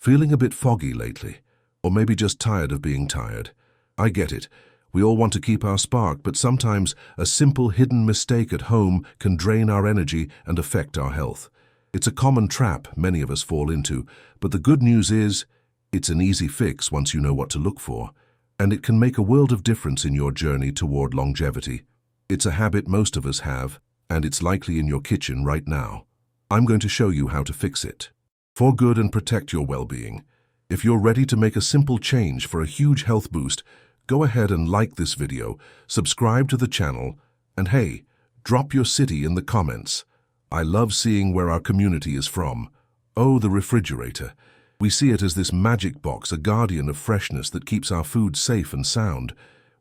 Feeling a bit foggy lately? Or maybe just tired of being tired? I get it. We all want to keep our spark, but sometimes a simple hidden mistake at home can drain our energy and affect our health. It's a common trap many of us fall into, but the good news is, it's an easy fix once you know what to look for, and it can make a world of difference in your journey toward longevity. It's a habit most of us have, and it's likely in your kitchen right now. I'm going to show you how to fix it. For good and protect your well-being. If you're ready to make a simple change for a huge health boost, go ahead and like this video, subscribe to the channel, and hey, drop your city in the comments. I love seeing where our community is from. Oh, the refrigerator. We see it as this magic box, a guardian of freshness that keeps our food safe and sound.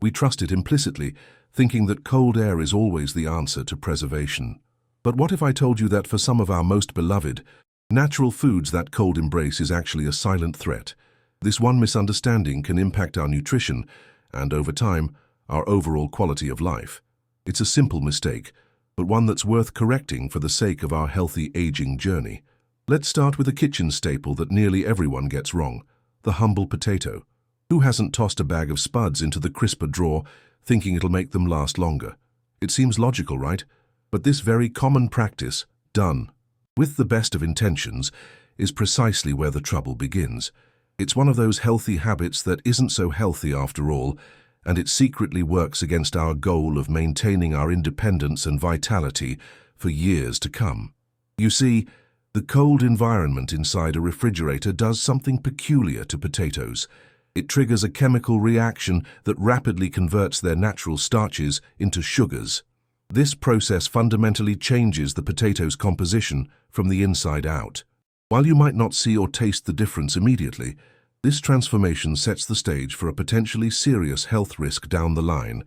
We trust it implicitly, thinking that cold air is always the answer to preservation. But what if I told you that for some of our most beloved, natural foods, that cold embrace is actually a silent threat? This one misunderstanding can impact our nutrition and, over time, our overall quality of life. It's a simple mistake, but one that's worth correcting for the sake of our healthy aging journey. Let's start with a kitchen staple that nearly everyone gets wrong, the humble potato. Who hasn't tossed a bag of spuds into the crisper drawer, thinking it'll make them last longer? It seems logical, right? But this very common practice, done with the best of intentions, is precisely where the trouble begins. It's one of those healthy habits that isn't so healthy after all, and it secretly works against our goal of maintaining our independence and vitality for years to come. You see, the cold environment inside a refrigerator does something peculiar to potatoes. It triggers a chemical reaction that rapidly converts their natural starches into sugars. This process fundamentally changes the potato's composition from the inside out. While you might not see or taste the difference immediately, this transformation sets the stage for a potentially serious health risk down the line,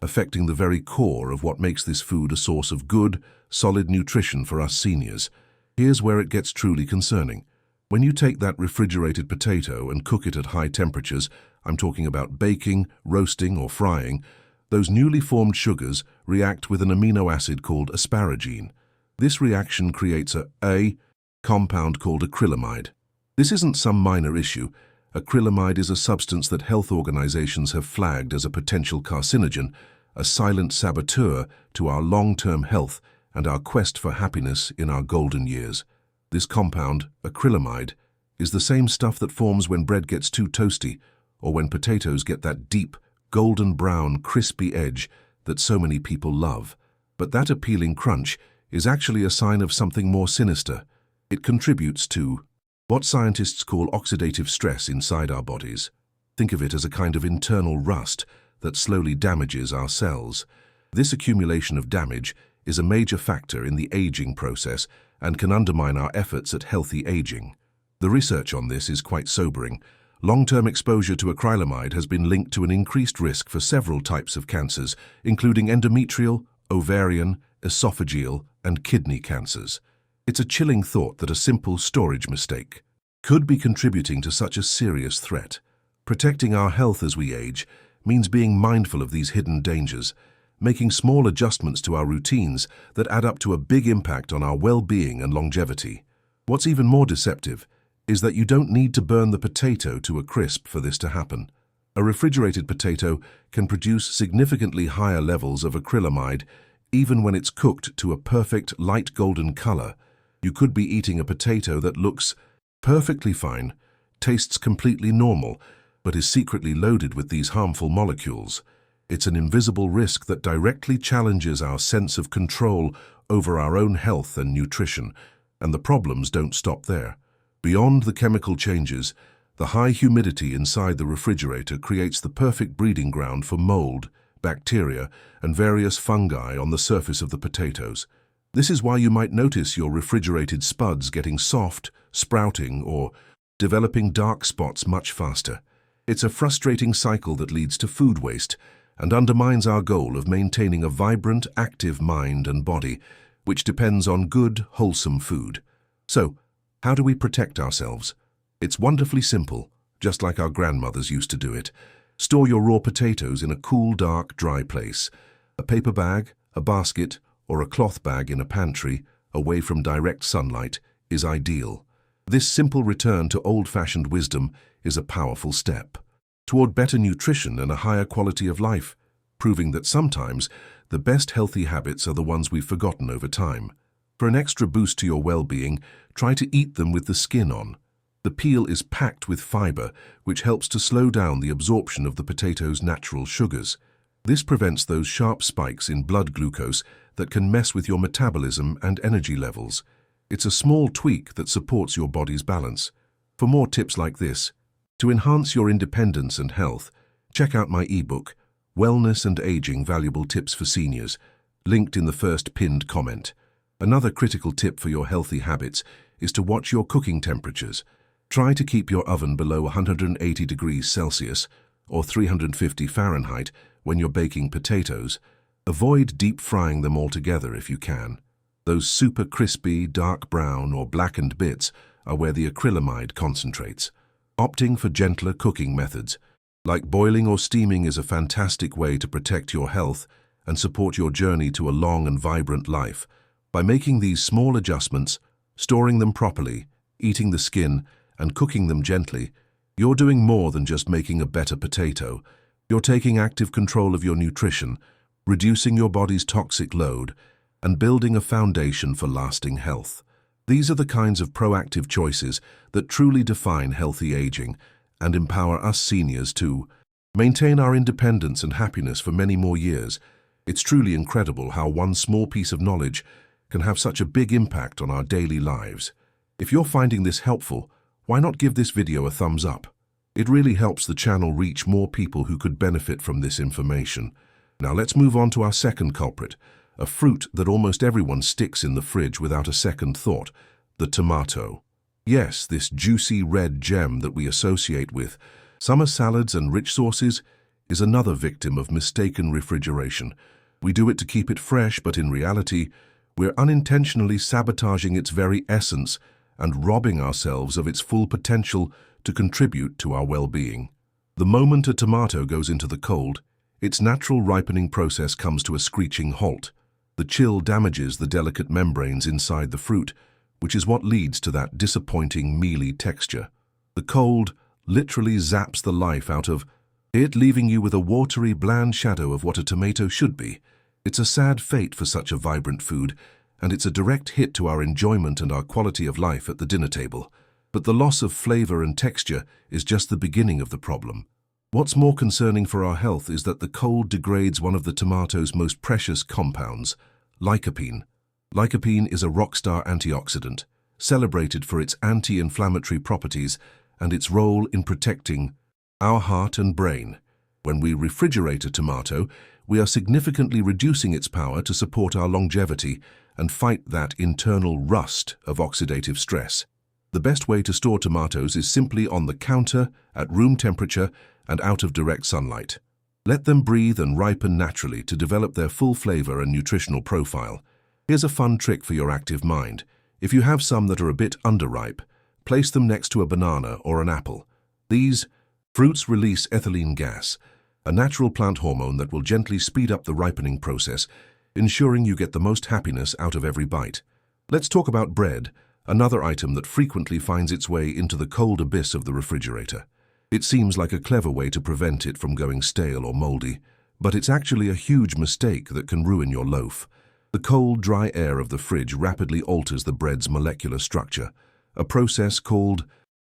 affecting the very core of what makes this food a source of good, solid nutrition for us seniors. Here's where it gets truly concerning. When you take that refrigerated potato and cook it at high temperatures, I'm talking about baking, roasting, or frying, those newly formed sugars react with an amino acid called asparagine. This reaction creates a compound called acrylamide. This isn't some minor issue. Acrylamide is a substance that health organizations have flagged as a potential carcinogen, a silent saboteur to our long-term health and our quest for happiness in our golden years. This compound, acrylamide, is the same stuff that forms when bread gets too toasty or when potatoes get that deep, golden brown, crispy edge that so many people love. But that appealing crunch is actually a sign of something more sinister. It contributes to what scientists call oxidative stress inside our bodies. Think of it as a kind of internal rust that slowly damages our cells. This accumulation of damage is a major factor in the aging process and can undermine our efforts at healthy aging. The research on this is quite sobering. Long-term exposure to acrylamide has been linked to an increased risk for several types of cancers, including endometrial, ovarian, esophageal, and kidney cancers. It's a chilling thought that a simple storage mistake could be contributing to such a serious threat. Protecting our health as we age means being mindful of these hidden dangers, making small adjustments to our routines that add up to a big impact on our well-being and longevity. What's even more deceptive is that you don't need to burn the potato to a crisp for this to happen. A refrigerated potato can produce significantly higher levels of acrylamide even when it's cooked to a perfect light golden color. You could be eating a potato that looks perfectly fine, tastes completely normal, but is secretly loaded with these harmful molecules. It's an invisible risk that directly challenges our sense of control over our own health and nutrition, and the problems don't stop there. Beyond the chemical changes, the high humidity inside the refrigerator creates the perfect breeding ground for mold, bacteria, and various fungi on the surface of the potatoes. This is why you might notice your refrigerated spuds getting soft, sprouting, or developing dark spots much faster. It's a frustrating cycle that leads to food waste and undermines our goal of maintaining a vibrant, active mind and body, which depends on good, wholesome food. So, how do we protect ourselves? It's wonderfully simple, just like our grandmothers used to do it. Store your raw potatoes in a cool, dark, dry place. A paper bag, a basket, or a cloth bag in a pantry, away from direct sunlight, is ideal. This simple return to old-fashioned wisdom is a powerful step toward better nutrition and a higher quality of life, proving that sometimes the best healthy habits are the ones we've forgotten over time. For an extra boost to your well-being, try to eat them with the skin on. The peel is packed with fiber, which helps to slow down the absorption of the potato's natural sugars. This prevents those sharp spikes in blood glucose that can mess with your metabolism and energy levels. It's a small tweak that supports your body's balance. For more tips like this, to enhance your independence and health, check out my ebook, Wellness and Aging: Valuable Tips for Seniors, linked in the first pinned comment. Another critical tip for your healthy habits is to watch your cooking temperatures. Try to keep your oven below 180 degrees Celsius or 350 Fahrenheit when you're baking potatoes. Avoid deep frying them altogether if you can. Those super crispy, dark brown or blackened bits are where the acrylamide concentrates. Opting for gentler cooking methods, like boiling or steaming, is a fantastic way to protect your health and support your journey to a long and vibrant life. By making these small adjustments, storing them properly, eating the skin, and cooking them gently, you're doing more than just making a better potato. You're taking active control of your nutrition, reducing your body's toxic load, and building a foundation for lasting health. These are the kinds of proactive choices that truly define healthy aging and empower us seniors to maintain our independence and happiness for many more years. It's truly incredible how one small piece of knowledge can have such a big impact on our daily lives. If you're finding this helpful, why not give this video a thumbs up? It really helps the channel reach more people who could benefit from this information. Now let's move on to our second culprit, a fruit that almost everyone sticks in the fridge without a second thought: the tomato. Yes, this juicy red gem that we associate with summer salads and rich sauces is another victim of mistaken refrigeration. We do it to keep it fresh, but in reality, we're unintentionally sabotaging its very essence and robbing ourselves of its full potential to contribute to our well-being. The moment a tomato goes into the cold, its natural ripening process comes to a screeching halt. The chill damages the delicate membranes inside the fruit, which is what leads to that disappointing mealy texture. The cold literally zaps the life out of it, leaving you with a watery, bland shadow of what a tomato should be. It's a sad fate for such a vibrant food, and it's a direct hit to our enjoyment and our quality of life at the dinner table. But the loss of flavor and texture is just the beginning of the problem. What's more concerning for our health is that the cold degrades one of the tomato's most precious compounds, lycopene. Lycopene is a rockstar antioxidant, celebrated for its anti-inflammatory properties and its role in protecting our heart and brain. When we refrigerate a tomato, we are significantly reducing its power to support our longevity and fight that internal rust of oxidative stress. The best way to store tomatoes is simply on the counter, at room temperature, and out of direct sunlight. Let them breathe and ripen naturally to develop their full flavor and nutritional profile. Here's a fun trick for your active mind. If you have some that are a bit underripe, place them next to a banana or an apple. These fruits release ethylene gas, a natural plant hormone that will gently speed up the ripening process, ensuring you get the most happiness out of every bite. Let's talk about bread, another item that frequently finds its way into the cold abyss of the refrigerator. It seems like a clever way to prevent it from going stale or moldy, but it's actually a huge mistake that can ruin your loaf. The cold, dry air of the fridge rapidly alters the bread's molecular structure, a process called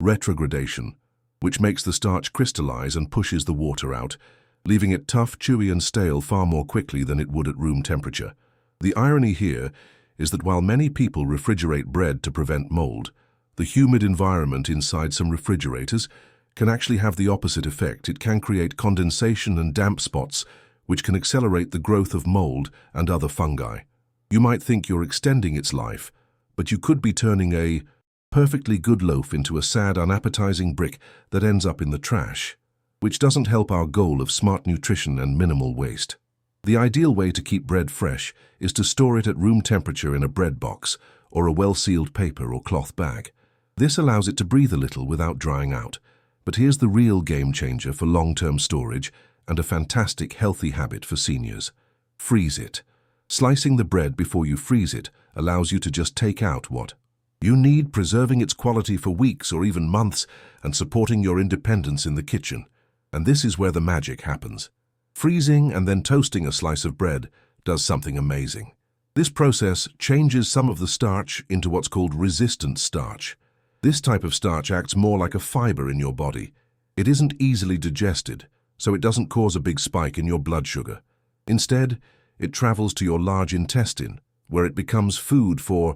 retrogradation, which makes the starch crystallize and pushes the water out, leaving it tough, chewy, and stale far more quickly than it would at room temperature. The irony here is that while many people refrigerate bread to prevent mold, the humid environment inside some refrigerators can actually have the opposite effect. It can create condensation and damp spots, which can accelerate the growth of mold and other fungi. You might think you're extending its life, but you could be turning a perfectly good loaf into a sad, unappetizing brick that ends up in the trash, which doesn't help our goal of smart nutrition and minimal waste. The ideal way to keep bread fresh is to store it at room temperature in a bread box or a well-sealed paper or cloth bag. This allows it to breathe a little without drying out. But here's the real game changer for long-term storage and a fantastic healthy habit for seniors. Freeze it. Slicing the bread before you freeze it allows you to just take out what You need preserving its quality for weeks or even months and supporting your independence in the kitchen. And this is where the magic happens. Freezing and then toasting a slice of bread does something amazing. This process changes some of the starch into what's called resistant starch. This type of starch acts more like a fiber in your body. It isn't easily digested, so it doesn't cause a big spike in your blood sugar. Instead, it travels to your large intestine, where it becomes food for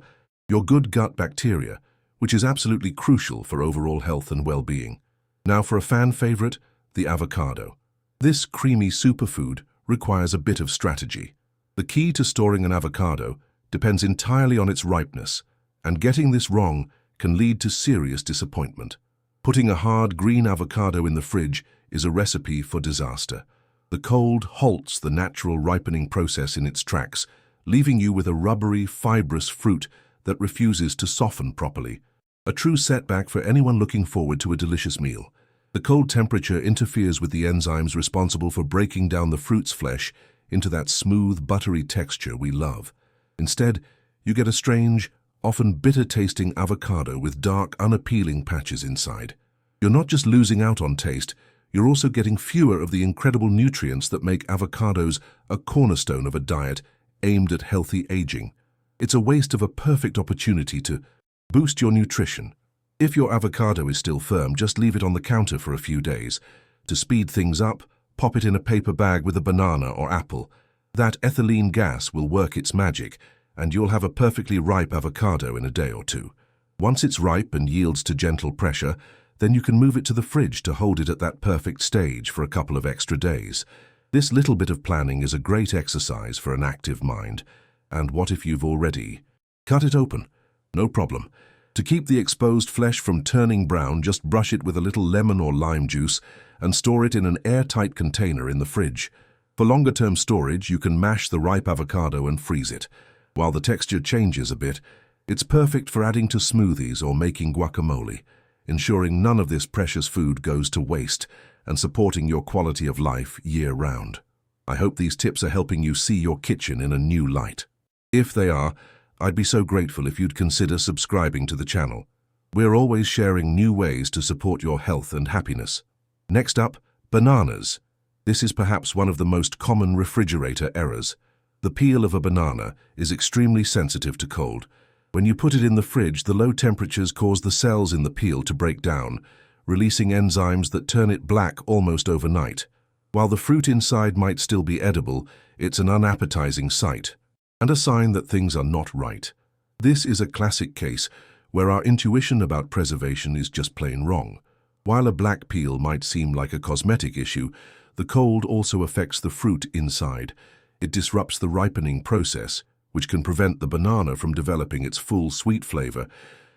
your good gut bacteria, which is absolutely crucial for overall health and well-being. Now for a fan favorite, the avocado. This creamy superfood requires a bit of strategy. The key to storing an avocado depends entirely on its ripeness, and getting this wrong can lead to serious disappointment. Putting a hard green avocado in the fridge is a recipe for disaster. The cold halts the natural ripening process in its tracks, leaving you with a rubbery, fibrous fruit that refuses to soften properly. A true setback for anyone looking forward to a delicious meal. The cold temperature interferes with the enzymes responsible for breaking down the fruit's flesh into that smooth, buttery texture we love. Instead, you get a strange, often bitter-tasting avocado with dark, unappealing patches inside. You're not just losing out on taste, you're also getting fewer of the incredible nutrients that make avocados a cornerstone of a diet aimed at healthy aging. It's a waste of a perfect opportunity to boost your nutrition. If your avocado is still firm, just leave it on the counter for a few days. To speed things up, pop it in a paper bag with a banana or apple. That ethylene gas will work its magic, and you'll have a perfectly ripe avocado in a day or two. Once it's ripe and yields to gentle pressure, then you can move it to the fridge to hold it at that perfect stage for a couple of extra days. This little bit of planning is a great exercise for an active mind. And what if you've already cut it open? No problem. To keep the exposed flesh from turning brown, just brush it with a little lemon or lime juice and store it in an airtight container in the fridge. For longer-term storage, you can mash the ripe avocado and freeze it. While the texture changes a bit, it's perfect for adding to smoothies or making guacamole, ensuring none of this precious food goes to waste and supporting your quality of life year-round. I hope these tips are helping you see your kitchen in a new light. If they are, I'd be so grateful if you'd consider subscribing to the channel. We're always sharing new ways to support your health and happiness. Next up, bananas. This is perhaps one of the most common refrigerator errors. The peel of a banana is extremely sensitive to cold. When you put it in the fridge, the low temperatures cause the cells in the peel to break down, releasing enzymes that turn it black almost overnight. While the fruit inside might still be edible, it's an unappetizing sight, and a sign that things are not right. This is a classic case where our intuition about preservation is just plain wrong. While a black peel might seem like a cosmetic issue, the cold also affects the fruit inside. It disrupts the ripening process, which can prevent the banana from developing its full sweet flavor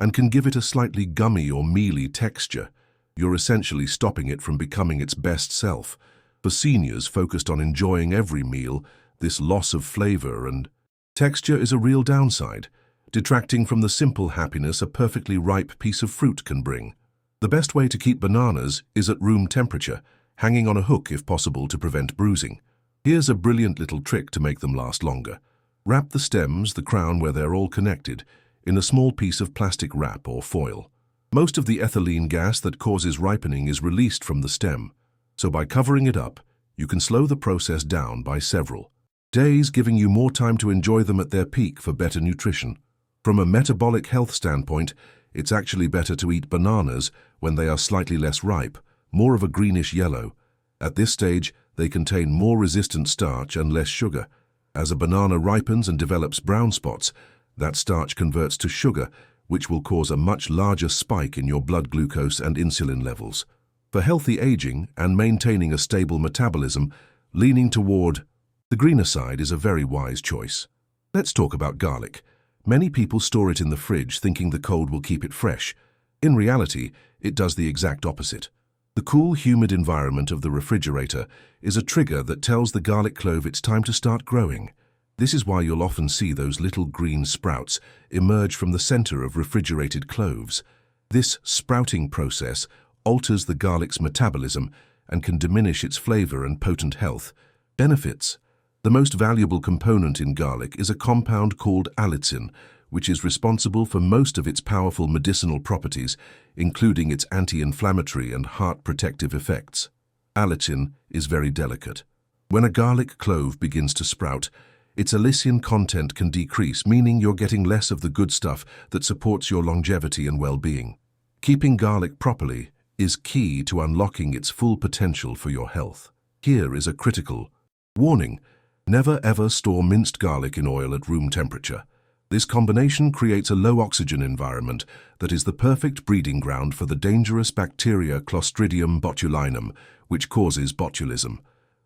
and can give it a slightly gummy or mealy texture. You're essentially stopping it from becoming its best self. For seniors focused on enjoying every meal, this loss of flavor and texture is a real downside, detracting from the simple happiness a perfectly ripe piece of fruit can bring. The best way to keep bananas is at room temperature, hanging on a hook if possible to prevent bruising. Here's a brilliant little trick to make them last longer. Wrap the stems, the crown where they're all connected, in a small piece of plastic wrap or foil. Most of the ethylene gas that causes ripening is released from the stem, so by covering it up, you can slow the process down by several days, giving you more time to enjoy them at their peak for better nutrition. From a metabolic health standpoint, it's actually better to eat bananas when they are slightly less ripe, more of a greenish yellow. At this stage, they contain more resistant starch and less sugar. As a banana ripens and develops brown spots, that starch converts to sugar, which will cause a much larger spike in your blood glucose and insulin levels. For healthy aging and maintaining a stable metabolism, leaning toward the greener side is a very wise choice. Let's talk about garlic. Many people store it in the fridge thinking the cold will keep it fresh. In reality, it does the exact opposite. The cool, humid environment of the refrigerator is a trigger that tells the garlic clove it's time to start growing. This is why you'll often see those little green sprouts emerge from the center of refrigerated cloves. This sprouting process alters the garlic's metabolism and can diminish its flavor and potent health benefits. The most valuable component in garlic is a compound called allicin, which is responsible for most of its powerful medicinal properties, including its anti-inflammatory and heart-protective effects. Allicin is very delicate. When a garlic clove begins to sprout, its allicin content can decrease, meaning you're getting less of the good stuff that supports your longevity and well-being. Keeping garlic properly is key to unlocking its full potential for your health. Here is a critical warning. Never ever store minced garlic in oil at room temperature. This combination creates a low oxygen environment that is the perfect breeding ground for the dangerous bacteria Clostridium botulinum, which causes botulism.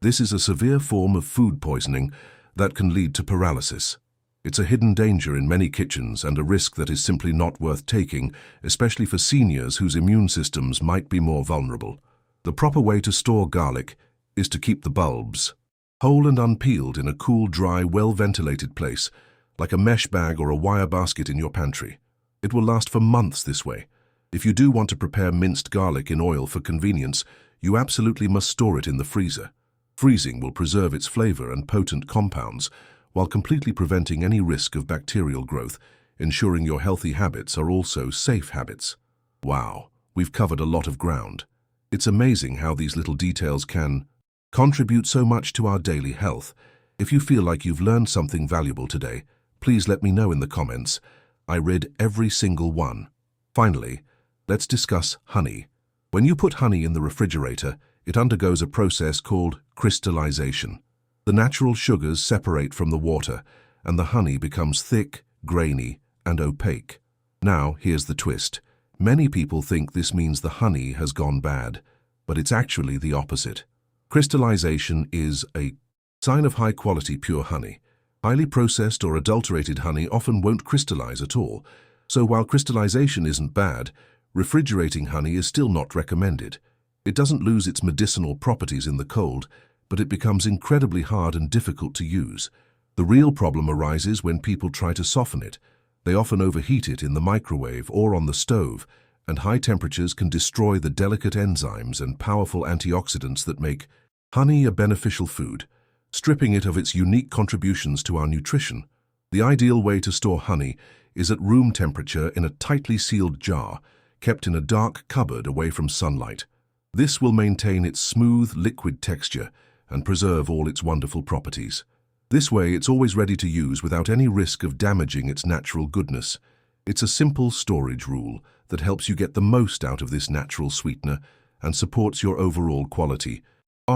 This is a severe form of food poisoning that can lead to paralysis. It's a hidden danger in many kitchens and a risk that is simply not worth taking, especially for seniors whose immune systems might be more vulnerable. The proper way to store garlic is to keep the bulbs whole and unpeeled in a cool, dry, well-ventilated place, like a mesh bag or a wire basket in your pantry. It will last for months this way. If you do want to prepare minced garlic in oil for convenience, you absolutely must store it in the freezer. Freezing will preserve its flavor and potent compounds, while completely preventing any risk of bacterial growth, ensuring your healthy habits are also safe habits. Wow, we've covered a lot of ground. It's amazing how these little details can contribute so much to our daily health. If you feel like you've learned something valuable today, please let me know in the comments. I read every single one. Finally, let's discuss honey. When you put honey in the refrigerator, it undergoes a process called crystallization. The natural sugars separate from the water, and the honey becomes thick, grainy, and opaque. Now, here's the twist. Many people think this means the honey has gone bad, but it's actually the opposite. Crystallization is a sign of high-quality pure honey. Highly processed or adulterated honey often won't crystallize at all, so while crystallization isn't bad, refrigerating honey is still not recommended. It doesn't lose its medicinal properties in the cold, but it becomes incredibly hard and difficult to use. The real problem arises when people try to soften it. They often overheat it in the microwave or on the stove, and high temperatures can destroy the delicate enzymes and powerful antioxidants that make honey a beneficial food, stripping it of its unique contributions to our nutrition. The ideal way to store honey is at room temperature in a tightly sealed jar, kept in a dark cupboard away from sunlight. This will maintain its smooth, liquid texture and preserve all its wonderful properties. This way, it's always ready to use without any risk of damaging its natural goodness. It's a simple storage rule that helps you get the most out of this natural sweetener and supports your overall quality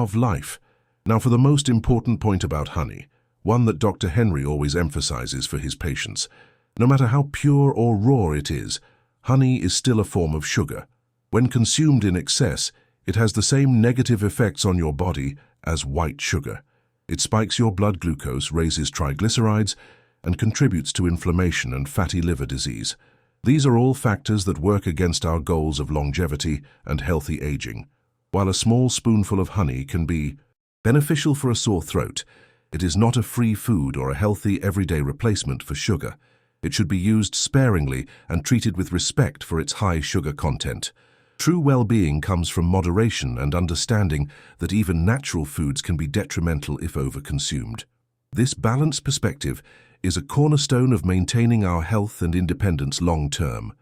of life. Now, for the most important point about honey, one that Dr. Henry always emphasizes for his patients. No matter how pure or raw it is, honey is still a form of sugar. When consumed in excess, it has the same negative effects on your body as white sugar. It spikes your blood glucose, raises triglycerides, and contributes to inflammation and fatty liver disease. These are all factors that work against our goals of longevity and healthy aging. While a small spoonful of honey can be beneficial for a sore throat, it is not a free food or a healthy everyday replacement for sugar. It should be used sparingly and treated with respect for its high sugar content. True well-being comes from moderation and understanding that even natural foods can be detrimental if overconsumed. This balanced perspective is a cornerstone of maintaining our health and independence long-term.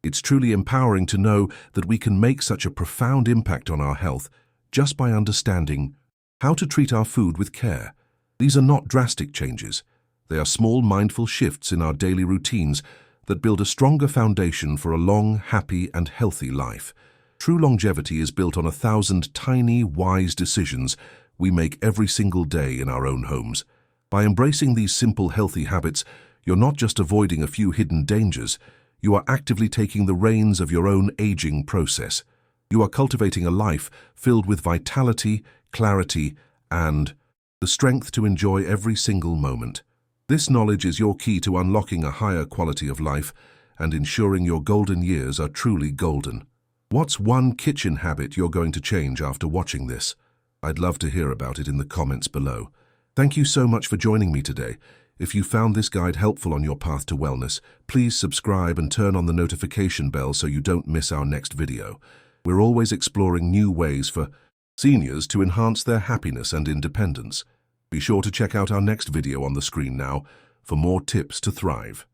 It's truly empowering to know that we can make such a profound impact on our health just by understanding how to treat our food with care. These are not drastic changes. They are small, mindful shifts in our daily routines that build a stronger foundation for a long, happy, and healthy life. True longevity is built on 1,000 tiny, wise decisions we make every single day in our own homes. By embracing these simple, healthy habits, you're not just avoiding a few hidden dangers, you are actively taking the reins of your own aging process. You are cultivating a life filled with vitality, clarity, and the strength to enjoy every single moment. This knowledge is your key to unlocking a higher quality of life and ensuring your golden years are truly golden. What's one kitchen habit you're going to change after watching this? I'd love to hear about it in the comments below. Thank you so much for joining me today. If you found this guide helpful on your path to wellness, please subscribe and turn on the notification bell so you don't miss our next video. We're always exploring new ways for seniors to enhance their happiness and independence. Be sure to check out our next video on the screen now for more tips to thrive.